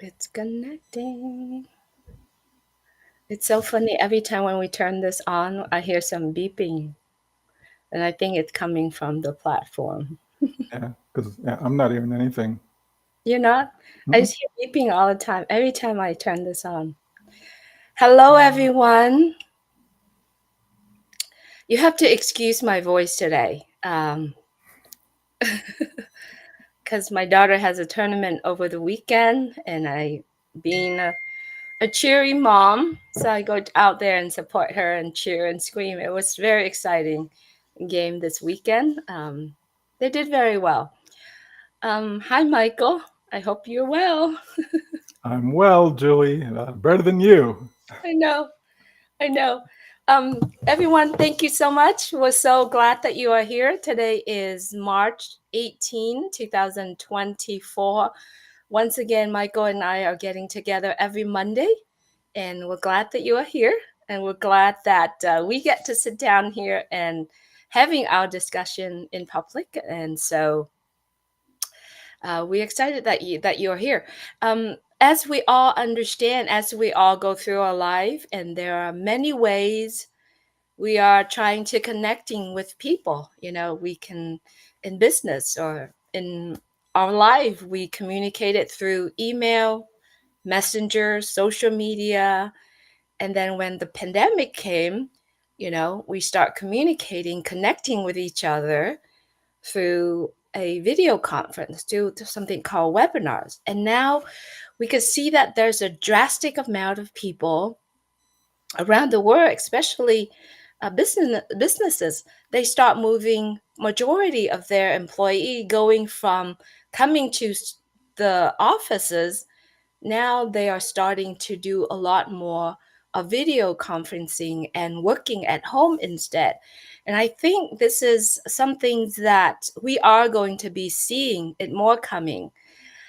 It's connecting. It's so funny. Every time when we turn this on, I hear some beeping, and I think it's coming from the platform. Yeah, because I'm not hearing anything. You're not? I Mm-mm. just hear beeping all the time, every time I turn this on. Hello, everyone. You have to excuse my voice today, because my daughter has a tournament over the weekend, and being a cheery mom, so I go out there and support her and cheer and scream. It was very exciting game this weekend. They did very well. Hi, Michael. I hope you're well. I'm well, Julie. Better than you. I know. I know. Everyone, thank you so much. We're so glad that you are here. Today is March 18, 2024. Once again, Michael and I are getting together every Monday, and we're glad that you are here. And we're glad that we get to sit down here and having our discussion in public. And so we're excited that you're here. As we all understand, as we all go through our life, and there are many ways we are trying to connecting with people. We can in business or in our life, we communicate it through email, messenger, social media. And then when the pandemic came, we start communicating, connecting with each other through a video conference, to something called webinars. And now we can see that there's a drastic amount of people around the world, especially businesses. They start moving majority of their employee going from coming to the offices. Now they are starting to do a lot more of video conferencing and working at home instead. And I think this is something that we are going to be seeing it more coming.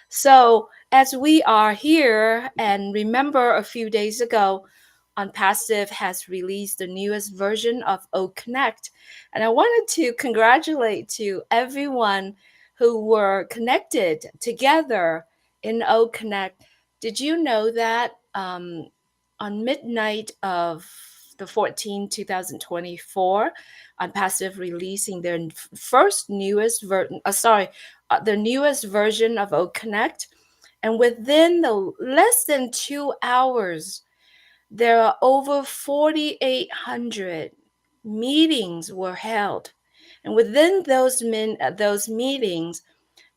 So as we are here, and remember a few days ago, Onpassive has released the newest version of OCONNECT. And I wanted to congratulate to everyone who were connected together in OCONNECT. Did you know that on midnight of the 14th, 2024, Onpassive releasing their first newest version, the newest version of OCONNECT. And within the less than 2 hours, there are over 4,800 meetings were held. And within those meetings,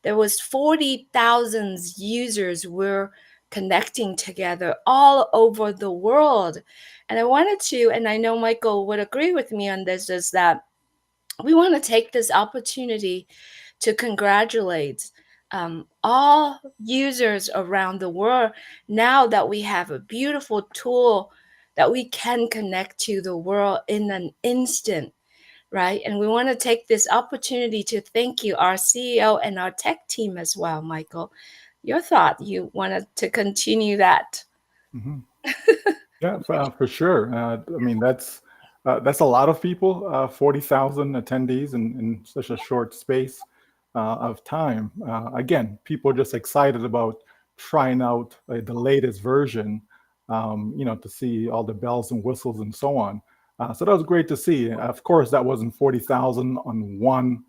there was 40,000 users were connecting together all over the world. And I wanted to, and I know Michael would agree with me on this, is that we want to take this opportunity to congratulate all users around the world, now that we have a beautiful tool that we can connect to the world in an instant, right? And we want to take this opportunity to thank you, our CEO and our tech team as well, Michael. Your thought, you wanted to continue that. Hmm. Yeah, for sure. I mean, that's a lot of people. 40,000 attendees in such a short space of time. Again, people are just excited about trying out the latest version. To see all the bells and whistles and so on. So that was great to see. Of course, that wasn't 40,000 on one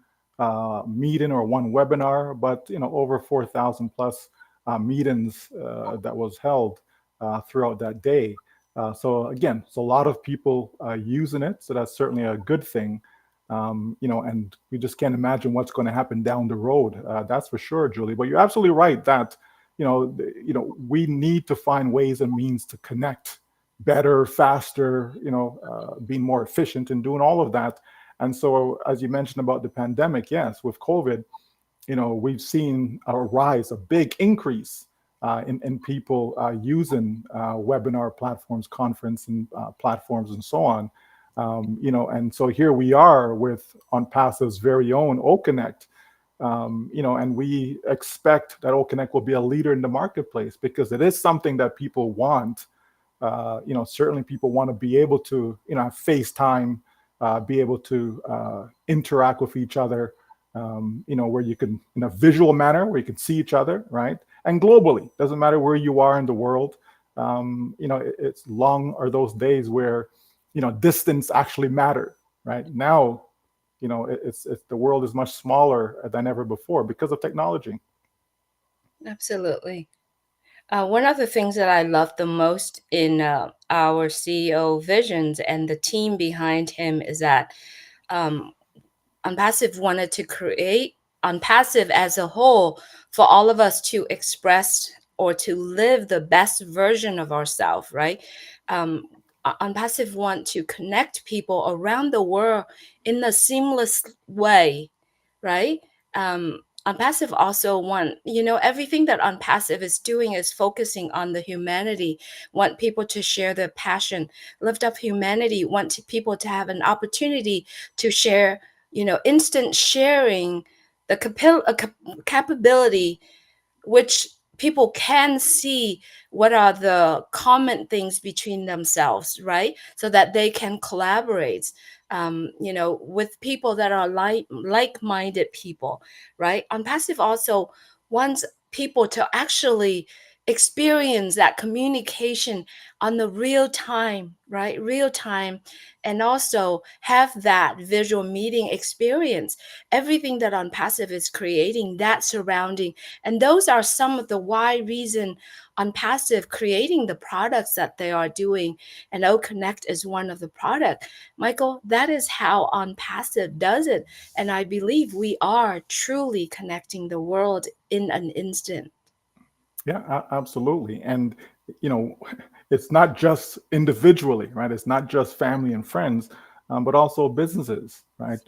meeting or one webinar, but over 4,000 plus meetings that was held throughout that day. So again, it's a lot of people using it, so that's certainly a good thing. And we just can't imagine what's going to happen down the road. That's for sure, Julie. But you're absolutely right that we need to find ways and means to connect better, faster. Being more efficient in doing all of that. And so, as you mentioned about the pandemic, yes, with COVID, we've seen a rise, a big increase in people using webinar platforms, conference and platforms, and so on. And so here we are with OnPassive's very own OCONNECT. And we expect that OCONNECT will be a leader in the marketplace because it is something that people want. Certainly people want to be able to, have FaceTime, be able to interact with each other, where you can, in a visual manner, where you can see each other, right? and globally. Doesn't matter where you are in the world. It's long are those days where, distance actually mattered, right? Now, it's the world is much smaller than ever before because of technology. Absolutely. One of the things that I love the most in our CEO visions and the team behind him is that um, Unpassive wanted to create Unpassive as a whole for all of us to express or to live the best version of ourselves, right? Unpassive want to connect people around the world in a seamless way, right? Unpassive also want, everything that Unpassive is doing is focusing on the humanity, want people to share their passion, lift up humanity, want people to have an opportunity to share, instant sharing, the capability which people can see what are the common things between themselves, right? So that they can collaborate, with people that are like-minded people, right? Unpassive also wants people to actually experience that communication on the real time, right? Real time, and also have that visual meeting experience. Everything that Unpassive is creating, that surrounding, and those are some of the why reason on Passive creating the products that they are doing. And OCONNECT is one of the product. Michael, that is how on Passive does it. And I believe we are truly connecting the world in an instant. Yeah, absolutely. And, you know, it's not just individually, right? It's not just family and friends, but also businesses, right?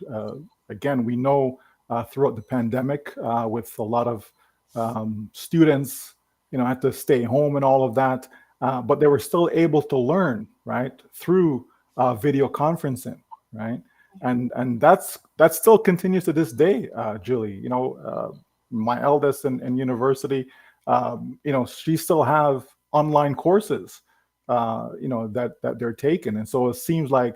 Again, we know throughout the pandemic, with a lot of students, had to stay home and all of that, but they were still able to learn, right, through video conferencing, right? And that still continues to this day, Julie. My eldest in university, she still have online courses, that they're taking, and so it seems like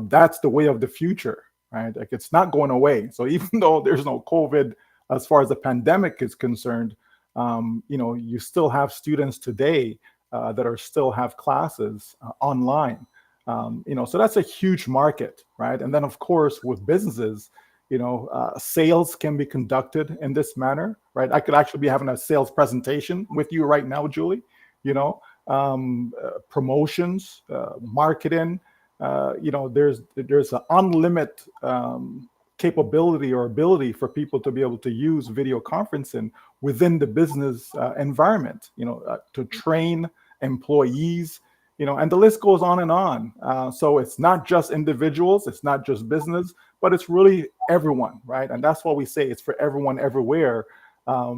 that's the way of the future, right? Like it's not going away. So even though there's no COVID as far as the pandemic is concerned, you still have students today that are still have classes online. So that's a huge market, right? And then of course with businesses, sales can be conducted in this manner, right? I could actually be having a sales presentation with you right now, Julie. Promotions, marketing. There's an unlimited capability or ability for people to be able to use video conferencing within the business environment. To train employees. And the list goes on and on. So it's not just individuals, it's not just business, but it's really everyone, right? And that's why we say it's for everyone everywhere,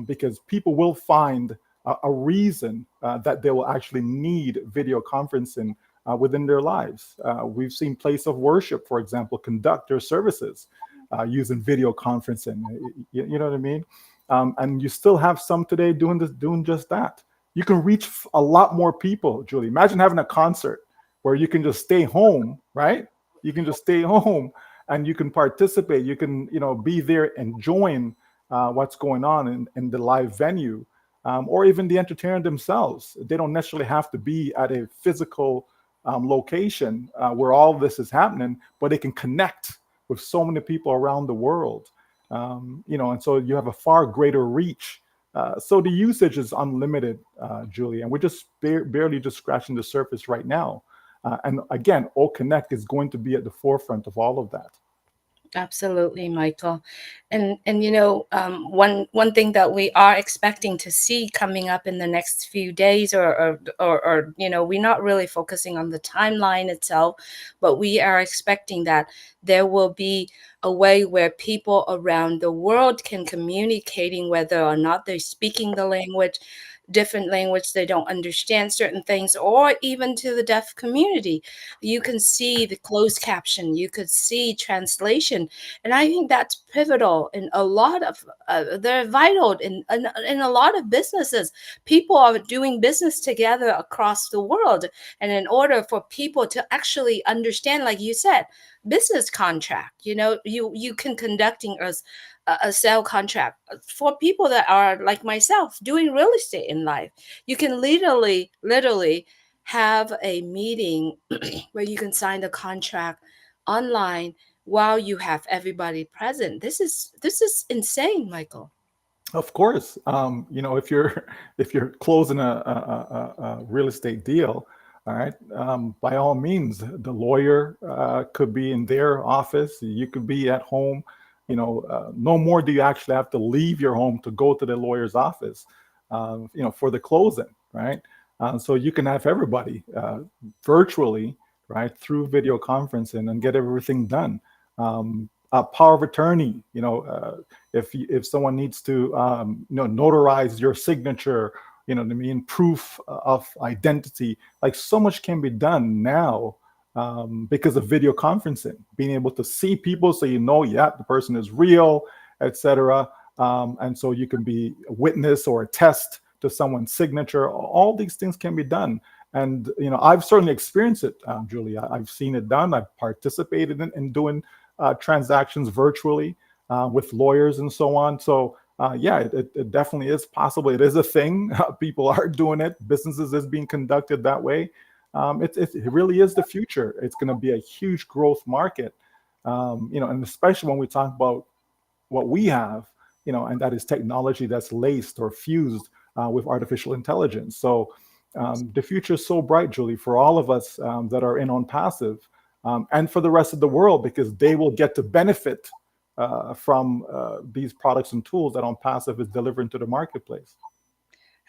because people will find a reason that they will actually need video conferencing within their lives. We've seen place of worship, for example, conduct their services using video conferencing. You know what I mean? And you still have some today doing just that. You can reach a lot more people, Julie. Imagine having a concert where you can just stay home, right? You can just stay home and you can participate. You can, be there and join what's going on in the live venue, or even the entertainer themselves. They don't necessarily have to be at a physical location where all this is happening, but they can connect with so many people around the world. And so you have a far greater reach. So the usage is unlimited, Julie, and we're just barely just scratching the surface right now. And again, OCONNECT is going to be at the forefront of all of that. Absolutely, Michael. And one thing that we are expecting to see coming up in the next few days, or we're not really focusing on the timeline itself, but we are expecting that there will be a way where people around the world can communicating whether or not they're speaking the language, different language, they don't understand certain things, or even to the deaf community. You can see the closed caption, you could see translation. And I think that's pivotal in a lot of, they're vital in a lot of businesses. People are doing business together across the world. And in order for people to actually understand, like you said, business contract. You can conducting a sale contract for people that are like myself doing real estate in life. You can literally have a meeting where you can sign the contract online while you have everybody present. This is insane, Michael. Of course, if you're if you're closing a real estate deal, all right, by all means, the lawyer could be in their office. You could be at home. No more do you actually have to leave your home to go to the lawyer's office, for the closing, right? So you can have everybody virtually, right, through video conferencing and get everything done. Power of attorney, if someone needs to notarize your signature, what I mean, proof of identity, like so much can be done now because of video conferencing, being able to see people so yeah, the person is real, etc. And so you can be a witness or a test to someone's signature. All these things can be done. And I've certainly experienced it, Julie. I've seen it done. I've participated in doing transactions virtually with lawyers and so on. So yeah, it definitely is possible. It is a thing. People are doing it. Businesses is being conducted that way. It really is the future. It's going to be a huge growth market. And especially when we talk about what we have, and that is technology that's laced or fused with artificial intelligence. So the future is so bright, Julie, for all of us that are in OnPassive, and for the rest of the world, because they will get to benefit from these products and tools that OnPassive is delivering to the marketplace.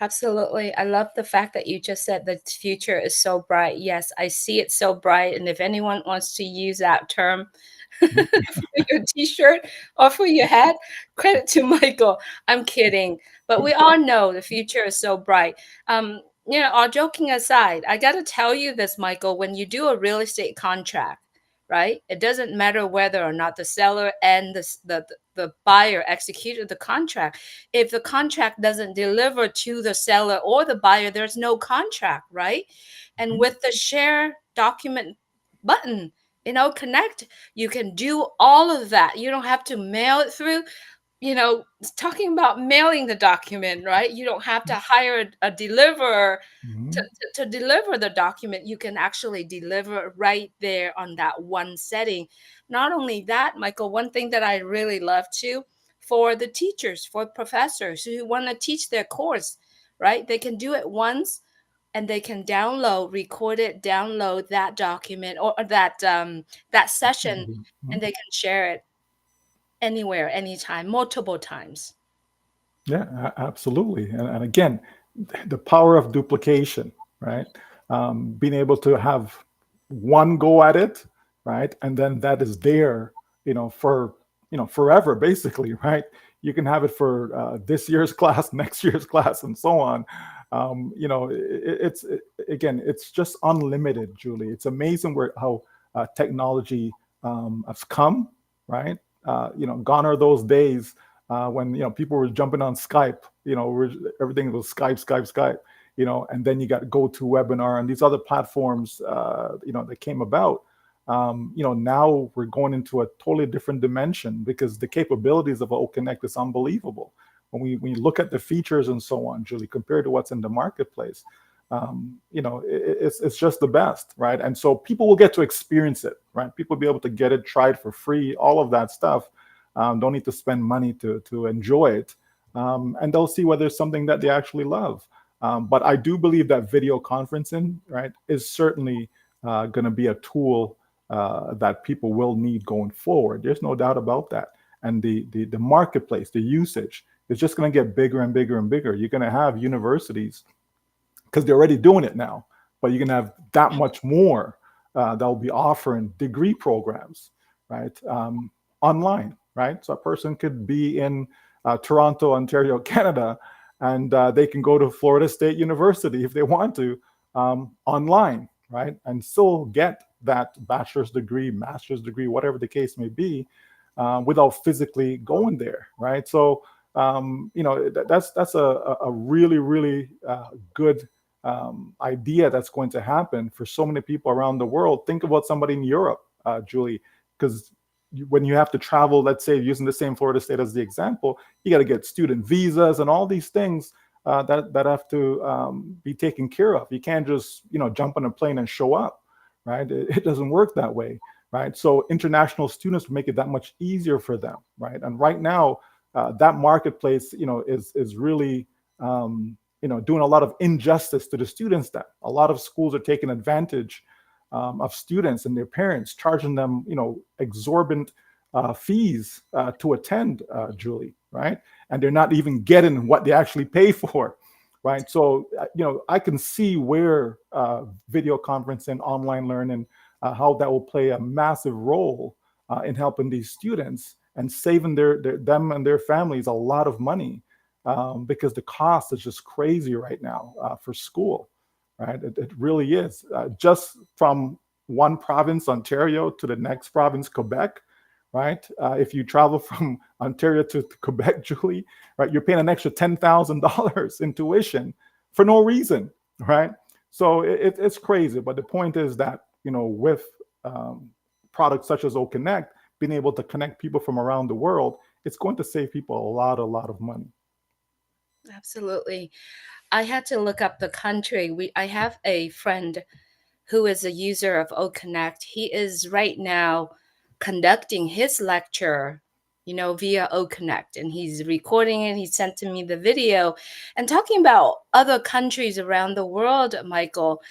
Absolutely. I love the fact that you just said the future is so bright. Yes, I see it so bright. And if anyone wants to use that term Mhm. for your t-shirt or for your hat, credit to Michael. I'm kidding. But we all know the future is so bright. All joking aside, I got to tell you this, Michael, when you do a real estate contract, right? It doesn't matter whether or not the seller and the buyer executed the contract. If the contract doesn't deliver to the seller or the buyer, there's no contract, right? And with the share document button, connect, you can do all of that. You don't have to mail it through. Talking about mailing the document, right? You don't have to hire a deliverer to, Mhm. to deliver the document. You can actually deliver right there on that one setting. Not only that, Michael, one thing that I really love too, for the teachers, for professors who want to teach their course, right? They can do it once and they can record it, download that document or that session, and Mhm. they can share it anywhere, anytime, multiple times. Yeah, absolutely. And again, the power of duplication, right? Being able to have one go at it, right? And then that is there, for, forever, basically, right? You can have it for this year's class, next year's class, and so on. Again, it's just unlimited, Julie. It's amazing how technology has come, right? Gone are those days when people were jumping on Skype. Everything was Skype, Skype, Skype. And then you got GoToWebinar and these other platforms, that came about. Now we're going into a totally different dimension because the capabilities of OCONNECT is unbelievable. When we look at the features and so on, Julie, compared to what's in the marketplace, it's just the best, right? And so people will get to experience it, right? People will be able to get it, try it for free, all of that stuff. Don't need to spend money to enjoy it, and they'll see whether it's something that they actually love. But I do believe that video conferencing, right, is certainly going to be a tool that people will need going forward. There's no doubt about that. And the marketplace, the usage is just going to get bigger and bigger and bigger. You're going to have universities because they're already doing it now, but you can have that much more that will be offering degree programs, right, online, right? So a person could be in Toronto, Ontario, Canada, and they can go to Florida State University if they want to online, right, and still get that bachelor's degree, master's degree, whatever the case may be, without physically going there, right? So that's a really really good idea that's going to happen for so many people around the world. Think about somebody in Europe, Julie. because when you have to travel, let's say using the same Florida state as the example, you got to get student visas and all these things that have to be taken care of. You can't just jump on a plane and show up, right? It doesn't work that way, right? So international students make it that much easier for them, right? And right now, that marketplace, is really doing a lot of injustice to the students. That a lot of schools are taking advantage of students and their parents, charging them, exorbitant fees to attend, Julie, right? And they're not even getting what they actually pay for, right? So, I can see where video conferencing, online learning, how that will play a massive role in helping these students and saving them and their families a lot of money, because the cost is just crazy right now for school. Right, it really is. Just from one province, Ontario, to the next province, Quebec, right? If you travel from Ontario to Quebec, Julie, right, you're paying an extra $10,000 in tuition for no reason, right? So it's crazy. But the point is that with products such as OCONNECT, being able to connect people from around the world, it's going to save people a lot of money. Absolutely. I had to look up the country. I have a friend who is a user of OCONNECT. He is right now conducting his lecture, via OCONNECT, and he's recording it. He sent to me the video and talking about other countries around the world. Michael,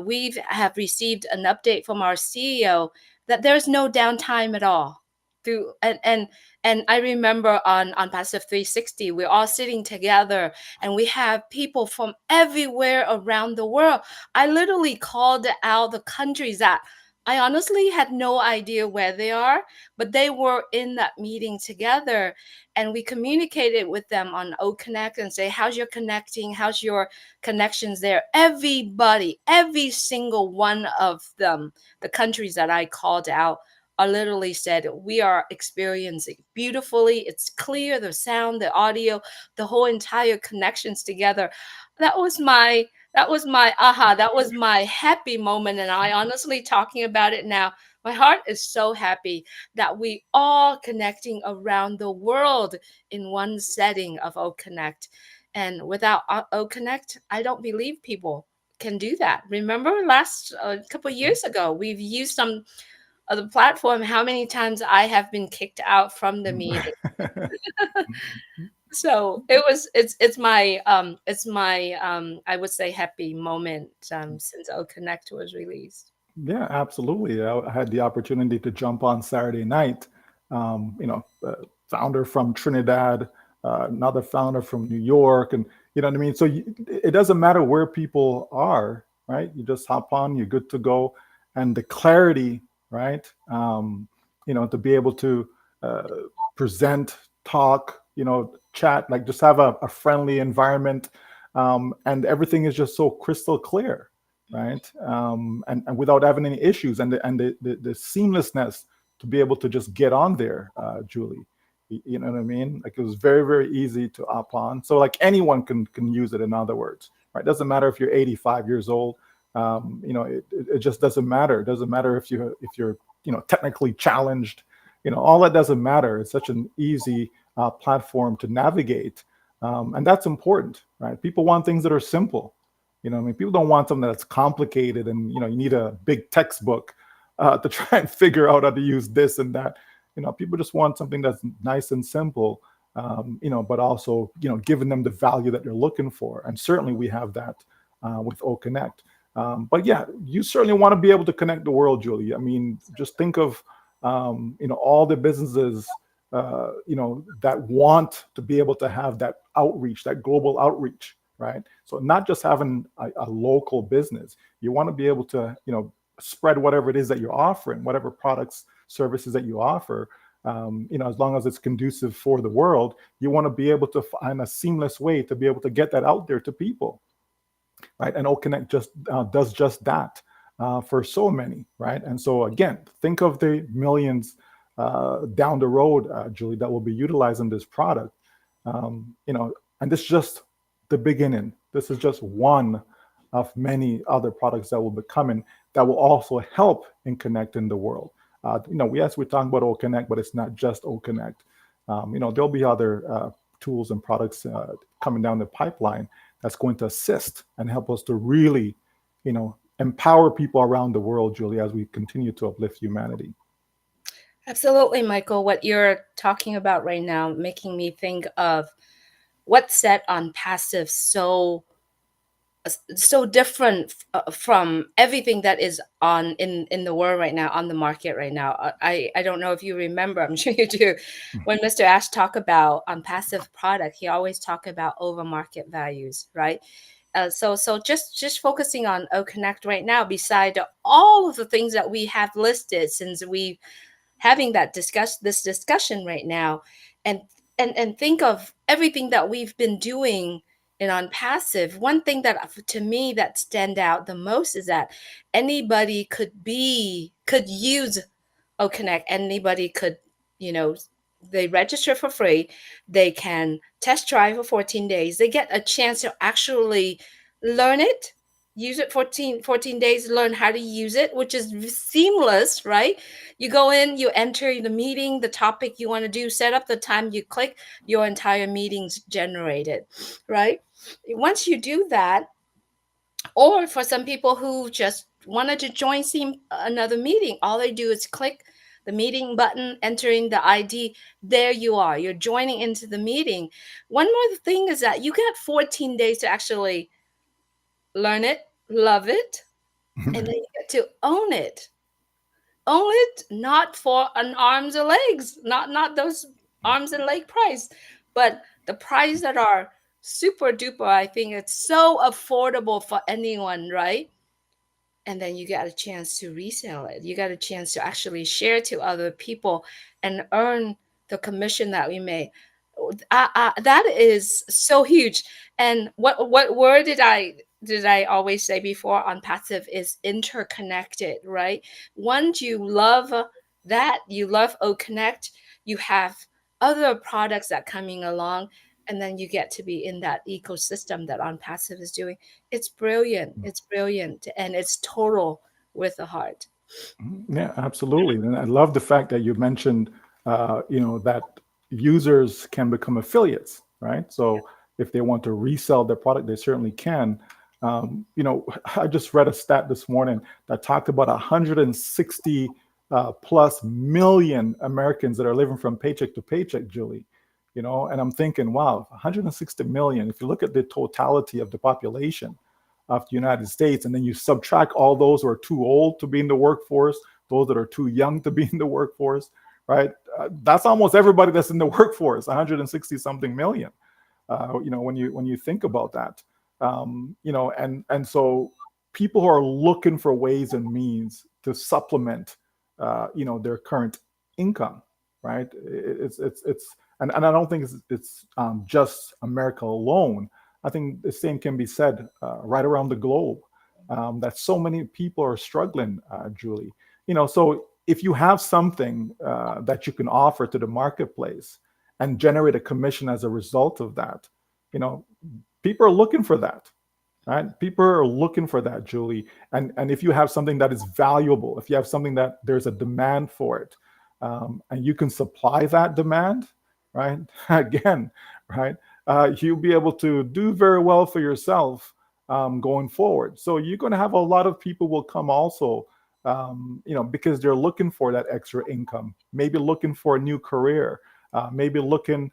we have received an update from our CEO that there's no downtime at all. Through and I remember on Passive 360, we're all sitting together and we have people from everywhere around the world. I literally called out the countries that I honestly had no idea where they are, but they were in that meeting together. And we communicated with them on OConnect and say, how's your connecting? How's your connections there? Everybody, every single one of them, the countries that I called out, are literally said, we are experiencing beautifully. It's clear, the sound, the audio, the whole entire connections together. That was my aha, that was my happy moment. And I honestly, talking about it now, my heart is so happy that we all connecting around the world in one setting of OConnect. And without OConnect, I don't believe people can do that. Remember last couple of years ago, we've used some of the platform, how many times I have been kicked out from the meeting. So it's my I would say happy moment since OConnect was released. Yeah, absolutely. I had the opportunity to jump on Saturday night. Founder from Trinidad, another founder from New York, and you know what I mean. So it doesn't matter where people are, right? You just hop on, you're good to go, and the clarity, right? To be able to uh, present, talk, chat, like just have a friendly environment, and everything is just so crystal clear, right? And without having any issues, and the seamlessness to be able to just get on there, Julie. You know what I mean? Like it was very, very easy to hop on. So like anyone can use it. In other words, right? Doesn't matter if you're 85 years old. It just doesn't matter. It doesn't matter if you're technically challenged. All that doesn't matter. It's such an easy platform to navigate, and that's important, right? People want things that are simple. I mean, people don't want something that's complicated and you need a big textbook to try and figure out how to use this and that. People just want something that's nice and simple, but also giving them the value that they're looking for. And certainly we have that with OConnect. But yeah, you certainly want to be able to connect the world, Julie. I mean, just think of all the businesses that want to be able to have that outreach, that global outreach, right? So not just having a local business, you want to be able to spread whatever it is that you're offering, whatever products, services that you offer. As long as it's conducive for the world, you want to be able to find a seamless way to be able to get that out there to people, right? And OConnect just does just that for so many, right? And so again, think of the millions down the road, Julie, that will be utilizing this product. And this is just the beginning. This is just one of many other products that will be coming that will also help in connecting the world. Yes, we're talking about OCONNECT, but it's not just OCONNECT. There'll be other tools and products coming down the pipeline that's going to assist and help us to really, empower people around the world, Julie, as we continue to uplift humanity. Absolutely, Michael. What you're talking about right now, making me think of what set on passive so different from everything that is on in the world right now, on the market right now. I don't know if you remember, I'm sure you do, when Mr. Ash talk about on passive product, he always talk about over market values, right? So just focusing on OConnect right now, beside all of the things that we have listed since we having this discussion right now, and and think of everything that we've been doing in on passive. One thing that to me that stand out the most is that anybody could use OConnect. Anybody could, you know, they register for free. They can test drive for 14 days. They get a chance to actually learn it, use it 14 days, learn how to use it, which is seamless, right? You go in, you enter the meeting, the topic you want to do, set up the time, you click, your entire meeting's generated, right? Once you do that, or for some people who just wanted to join another meeting, all they do is click the meeting button, entering the ID. There you are. You're joining into the meeting. One more thing is that you get 14 days to actually learn it, love it, and then you get to own it. Own it, not for an arms and legs, not those arms and leg price, but the price that are super duper. I think it's so affordable for anyone, right? And then you get a chance to resell it. You got a chance to actually share to other people and earn the commission that we made. That is so huge. And what word did I always say before on passive is interconnected, right? Once you love that, you love OConnect, you have other products that coming along, and then you get to be in that ecosystem that on passive is doing. It's brilliant. It's brilliant, and it's total with the heart. Yeah, absolutely. And I love the fact that you mentioned, that users can become affiliates, right? So if they want to resell their product, they certainly can. I just read a stat this morning that talked about 160 plus million Americans that are living from paycheck to paycheck, Julie. And I'm thinking, wow, 160 million. If you look at the totality of the population of the United States, and then you subtract all those who are too old to be in the workforce, those that are too young to be in the workforce, right? That's almost everybody that's in the workforce, 160 something million. When you think about that, and so people who are looking for ways and means to supplement, their current income, right? And I don't think it's just America alone. I think the same can be said right around the globe. That so many people are struggling, Julie. So if you have something that you can offer to the marketplace and generate a commission as a result of that, you know, people are looking for that, right? People are looking for that, Julie. And if you have something that is valuable, if you have something that there's a demand for it, and you can supply that demand, right? Again, right? You'll be able to do very well for yourself going forward. So you're going to have a lot of people will come also, because they're looking for that extra income, maybe looking for a new career, maybe looking,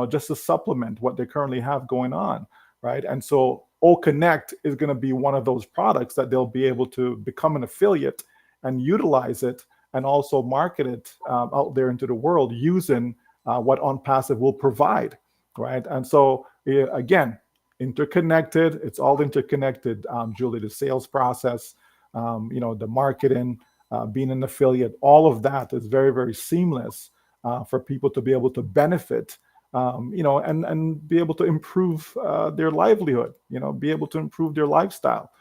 just to supplement what they currently have going on, right? And so OConnect is going to be one of those products that they'll be able to become an affiliate and utilize it and also market it out there into the world using what OnPassive will provide, right? And so again, interconnected. It's all interconnected, Julie. The sales process, the marketing, being an affiliate, all of that is very, very seamless for people to be able to benefit, and be able to improve their livelihood, be able to improve their lifestyle.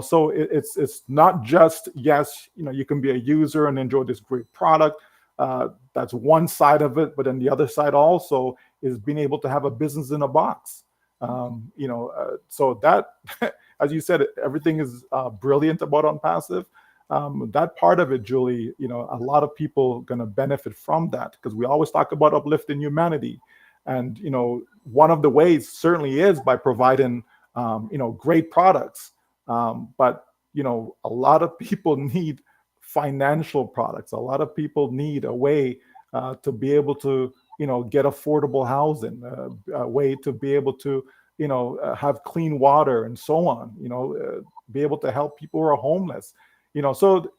So it's not just, yes, you can be a user and enjoy this great product. That's one side of it, but then the other side also is being able to have a business in a box. So that, as you said, everything is brilliant about OnPassive. That part of it, Julie, a lot of people going to benefit from that, because we always talk about uplifting humanity. And, one of the ways certainly is by providing, great products. But, a lot of people need financial products. A lot of people need a way to be able to, get affordable housing, a way to be able to, have clean water and so on, be able to help people who are homeless, so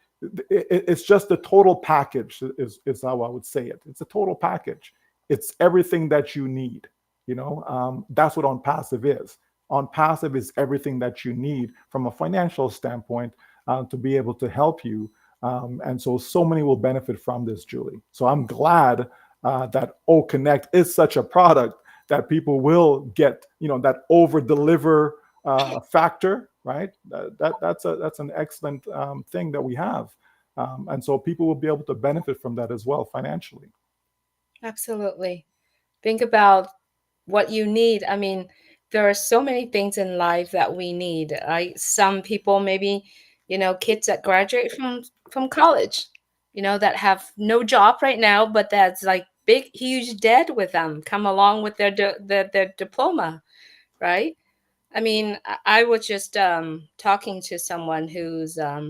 it's just the total package is how I would say it. It's a total package. It's everything that you need. That's what OnPassive is. OnPassive is everything that you need from a financial standpoint to be able to help you. And so many will benefit from this, Julie. So I'm glad that OCONNECT is such a product that people will get, that over deliver factor, right? That's an excellent thing that we have. And so people will be able to benefit from that as well financially. Absolutely. Think about what you need. I mean, there are so many things in life that we need. Some people, maybe, kids that graduate from college, that have no job right now, but that's like big, huge debt with them, come along with their diploma, right? I mean, I was just talking to someone who's I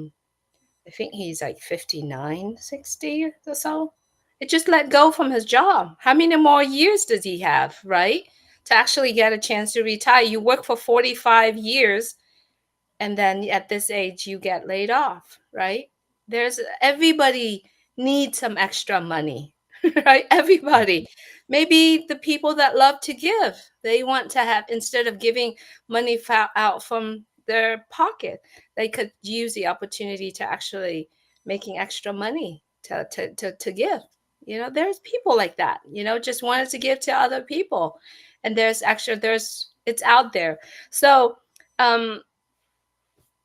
think he's like 59, 60 or so. It just let go from his job. How many more years does he have, right? To actually get a chance to retire. You work for 45 years and then at this age you get laid off, right? There's everybody needs some extra money. Right? Everybody. Maybe the people that love to give, they want to have, instead of giving money out from their pocket, they could use the opportunity to actually making extra money to give. There's people like that, just wanted to give to other people. And it's out there. So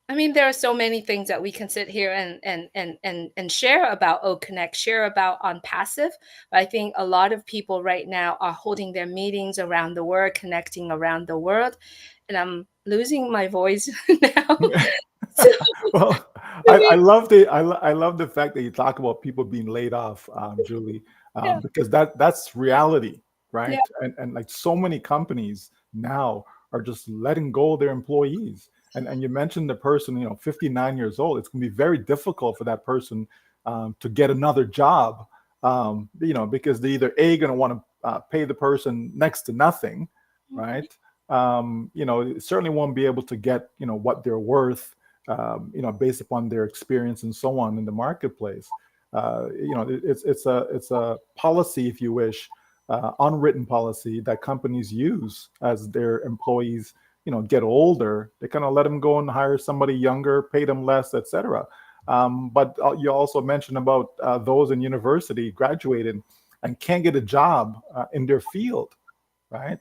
I mean, there are so many things that we can sit here and share about OCONNECT, share about OnPassive. But I think a lot of people right now are holding their meetings around the world, connecting around the world, and I'm losing my voice now. So, Well, I I mean, love I love the fact that you talk about people being laid off, Julie, yeah, because that's reality, yeah, right? And like so many companies now are just letting go of their employees. And you mentioned the person, 59 years old. It's going to be very difficult for that person to get another job, because they either going to want to pay the person next to nothing, right? Certainly won't be able to get, what they're worth, based upon their experience and so on in the marketplace. It's a policy, if you wish, unwritten policy that companies use as their employees, get older. They kind of let them go and hire somebody younger, pay them less, etc. But you also mentioned about those in university graduated and can't get a job in their field, right?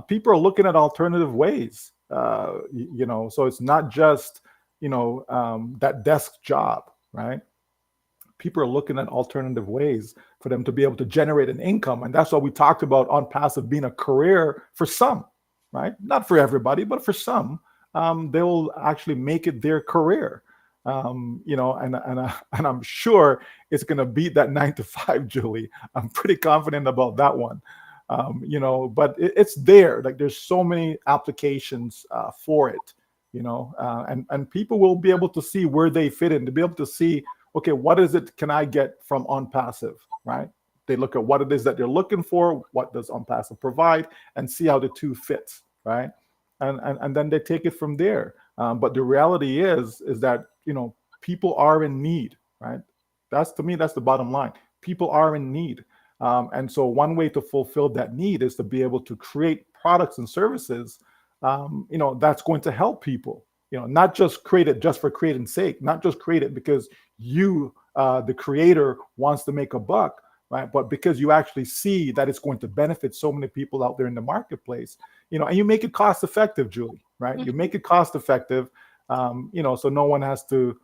People are looking at alternative ways, so it's not just, that desk job, right? People are looking at alternative ways for them to be able to generate an income. And that's why we talked about OnPassive being a career for some, right? Not for everybody, but for some. They will actually make it their career. And I'm sure it's going to beat that 9 to 5, Julie. I'm pretty confident about that one. But it's there. Like there's so many applications for it, and people will be able to see where they fit in, to be able to see, okay, what is it can I get from OnPassive, right? They look at what it is that they're looking for, what does OnPassive provide, and see how the two fits, right? And then they take it from there. But the reality is that people are in need, right? That's, to me, that's the bottom line. People are in need. And so one way to fulfill that need is to be able to create products and services, that's going to help people, not just create it just for creating sake, not just create it because you, the creator, wants to make a buck, right? But because you actually see that it's going to benefit so many people out there in the marketplace, and you make it cost effective, Julie, right? You make it cost effective, so no one has to,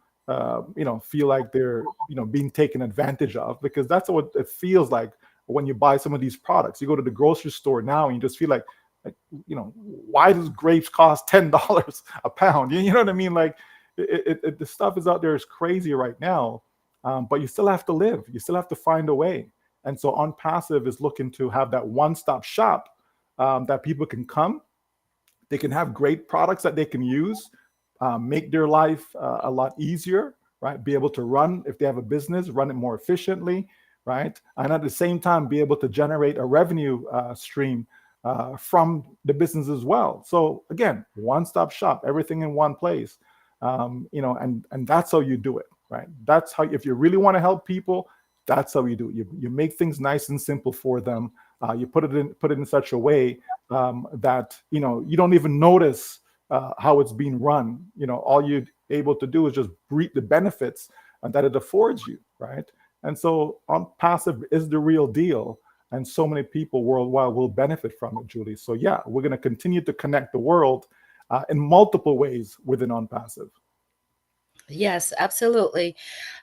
feel like they're, being taken advantage of, because that's what it feels like when you buy some of these products. You go to the grocery store now and you just feel like, why does grapes cost $10 a pound? You know what I mean? Like, The stuff is out there is crazy right now, but you still have to live. You still have to find a way. And so OnPassive is looking to have that one-stop shop, that people can come, they can have great products that they can use, make their life a lot easier, right? Be able to run, if they have a business, run it more efficiently, right? And at the same time, be able to generate a revenue stream from the business as well. So again, one-stop shop, everything in one place, and that's how you do it, right? That's how, if you really want to help people, that's how you do it. You make things nice and simple for them. You put it in such a way that you don't even notice how it's being run. All you're able to do is just reap the benefits that it affords you, right? And so OnPassive is the real deal, and so many people worldwide will benefit from it, Julie. So yeah, we're going to continue to connect the world in multiple ways within OnPassive. Yes, absolutely.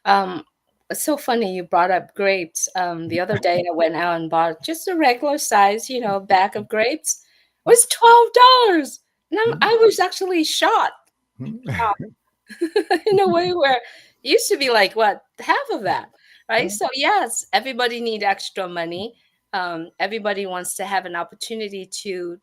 Um, it's so funny you brought up grapes. The other day I went out and bought just a regular size, bag of grapes. It was $12. And I was actually shocked in a way where it used to be like, what, half of that, right? So yes, everybody need extra money. Everybody wants to have an opportunity to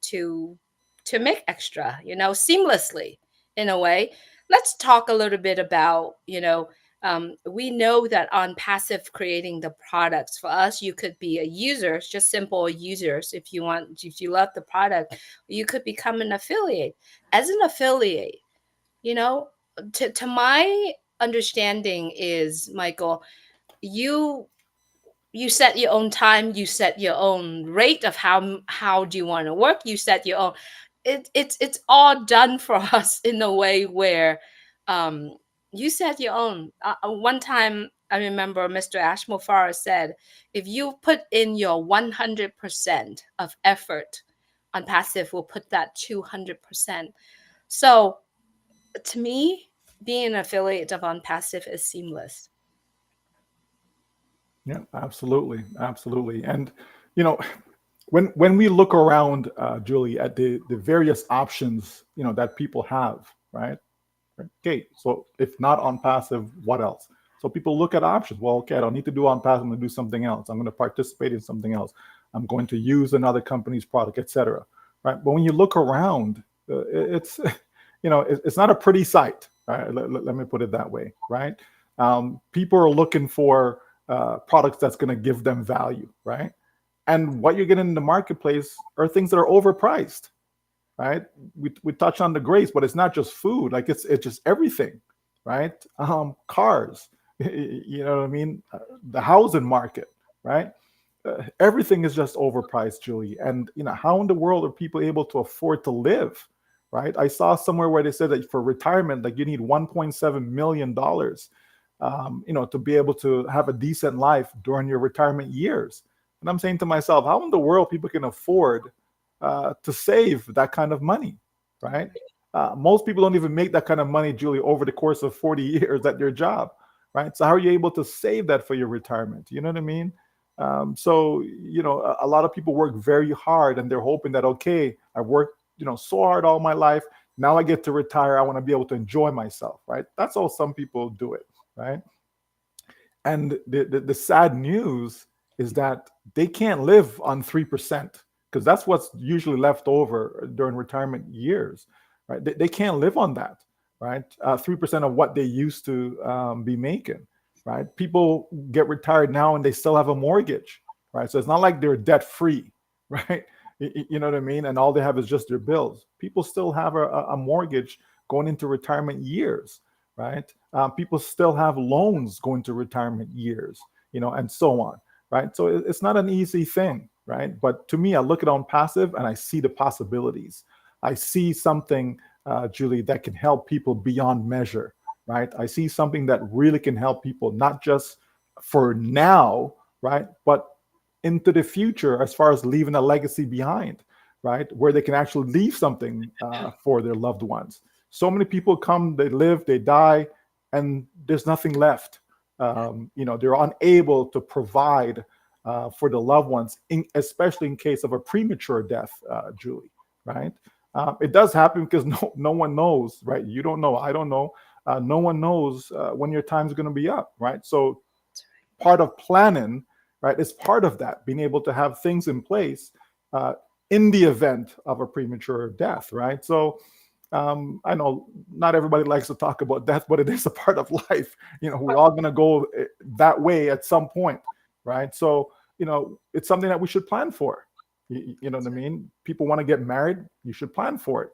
make extra, seamlessly in a way. Let's talk a little bit about, we know that on passive creating the products for us, you could be a user, just simple users. If you love the product, you could become an affiliate. As an affiliate, you know, to my understanding is, Michael, you you set your own time, you set your own rate of how do you want to work, you set your own. It's all done for us in a way where um you set your own. One time I remember Mr. Mufareh said, if you put in your 100% of effort on passive, we'll put that 200%. So to me, being an affiliate of OnPassive is seamless. Yeah, absolutely, absolutely. And you know, when we look around, Julie, at the various options that people have, right? Okay, so if not on passive, what else? So people look at options. Well, okay, I don't need to do on passive. I'm going to do something else. I'm going to participate in something else. I'm going to use another company's product, etc. Right? But when you look around, it's it's not a pretty sight. Right? Let me put it that way. Right? People are looking for products that's going to give them value. Right? And what you're getting in the marketplace are things that are overpriced, right? We touch on the grapes, but it's not just food. Like it's just everything, right? Cars, you know what I mean? The housing market, right? Everything is just overpriced, Julie. And how in the world are people able to afford to live, right? I saw somewhere where they said that for retirement, like you need $1.7 million, to be able to have a decent life during your retirement years. And I'm saying to myself, how in the world people can afford to save that kind of money, right? Most people don't even make that kind of money, Julie, over the course of 40 years at their job, right? So how are you able to save that for your retirement? You know what I mean? So a lot of people work very hard and they're hoping that, okay, I worked so hard all my life. Now I get to retire. I want to be able to enjoy myself, right? That's how some people do it, right? And the sad news is that they can't live on 3%, because that's what's usually left over during retirement years, right? They can't live on that, right? 3% of what they used to be making, right? People get retired now and they still have a mortgage, right? So it's not like they're debt free, right? You know what I mean? And all they have is just their bills. People still have a mortgage going into retirement years, right? People still have loans going to retirement years, and so on, right? So it's not an easy thing, right? But to me, I look at on passive and I see the possibilities. I see something, Julie, that can help people beyond measure, right? I see something that really can help people, not just for now, right? But into the future, as far as leaving a legacy behind, right? Where they can actually leave something for their loved ones. So many people come, they live, they die, and there's nothing left. They're unable to provide for the loved ones, especially in case of a premature death, Julie, right? It does happen because no one knows, right? You don't know, I don't know. No one knows when your time's going to be up, right? So part of planning, right, is part of that, being able to have things in place uh, in the event of a premature death, right? So I know not everybody likes to talk about death, but it is a part of life. We're all going to go that way at some point, right? So, it's something that we should plan for. You know what I mean? People want to get married, you should plan for it.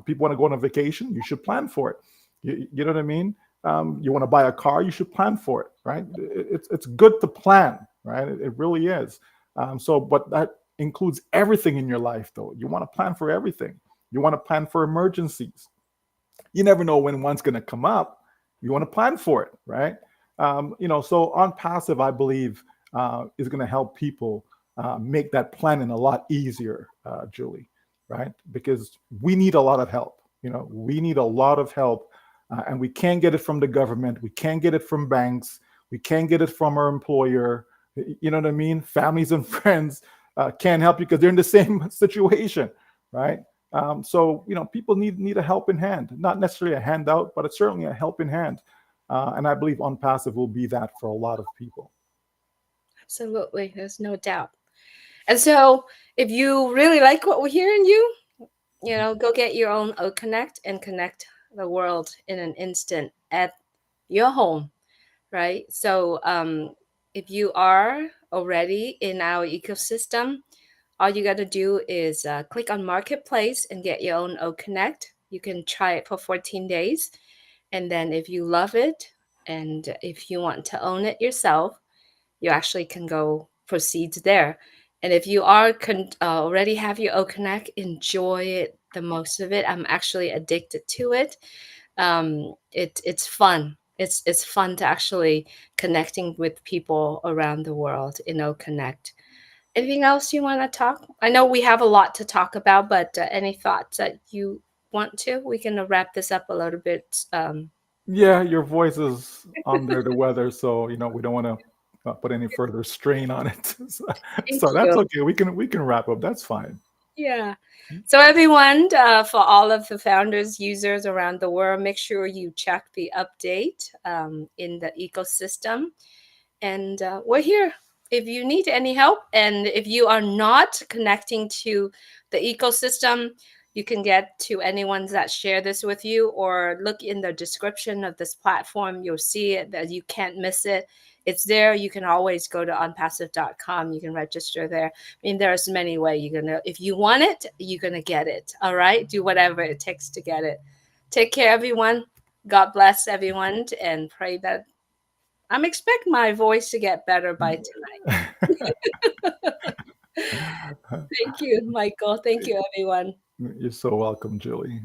People want to go on a vacation, you should plan for it. You know what I mean? You want to buy a car, you should plan for it, right? It's good to plan, right? It really is. But that includes everything in your life, though. You want to plan for everything. You want to plan for emergencies. You never know when one's going to come up. You want to plan for it, right? So OnPassive, I believe, is going to help people make that planning a lot easier, Julie, right? Because we need a lot of help. We need a lot of help, and we can't get it from the government. We can't get it from banks. We can't get it from our employer. You know what I mean? Families and friends can't help you because they're in the same situation, right? People need a helping hand, not necessarily a handout, but it's certainly a helping hand. And I believe OnPassive will be that for a lot of people. Absolutely, there's no doubt. And so, if you really like what we're hearing, go get your own OCONNECT and connect the world in an instant at your home, right? So, if you are already in our ecosystem, all you got to do is click on Marketplace and get your own OCONNECT. You can try it for 14 days. And then, if you love it and if you want to own it yourself, you actually can go proceed there. And if you are already have your OConnect, enjoy it, the most of it. I'm actually addicted to it. It's fun. It's fun to actually connecting with people around the world in OConnect. Anything else you want to talk? I know we have a lot to talk about, but any thoughts that you want to? We can wrap this up a little bit. Yeah, your voice is under the weather, so we don't want to put any further strain on it. so, Thank so that's you. okay. We can wrap up. That's fine. Yeah. So everyone, for all of the founders, users around the world, make sure you check the update in the ecosystem. And we're here if you need any help. And if you are not connecting to the ecosystem, you can get to anyone that share this with you, or look in the description of this platform. You'll see it, that you can't miss it. It's there. You can always go to onpassive.com. You can register there. I mean, there's many ways you're gonna, if you want it, you're gonna get it. All right. Do whatever it takes to get it. Take care, everyone. God bless everyone, and pray that I'm expecting my voice to get better by tonight. Thank you, Michael. Thank you, everyone. You're so welcome, Julie.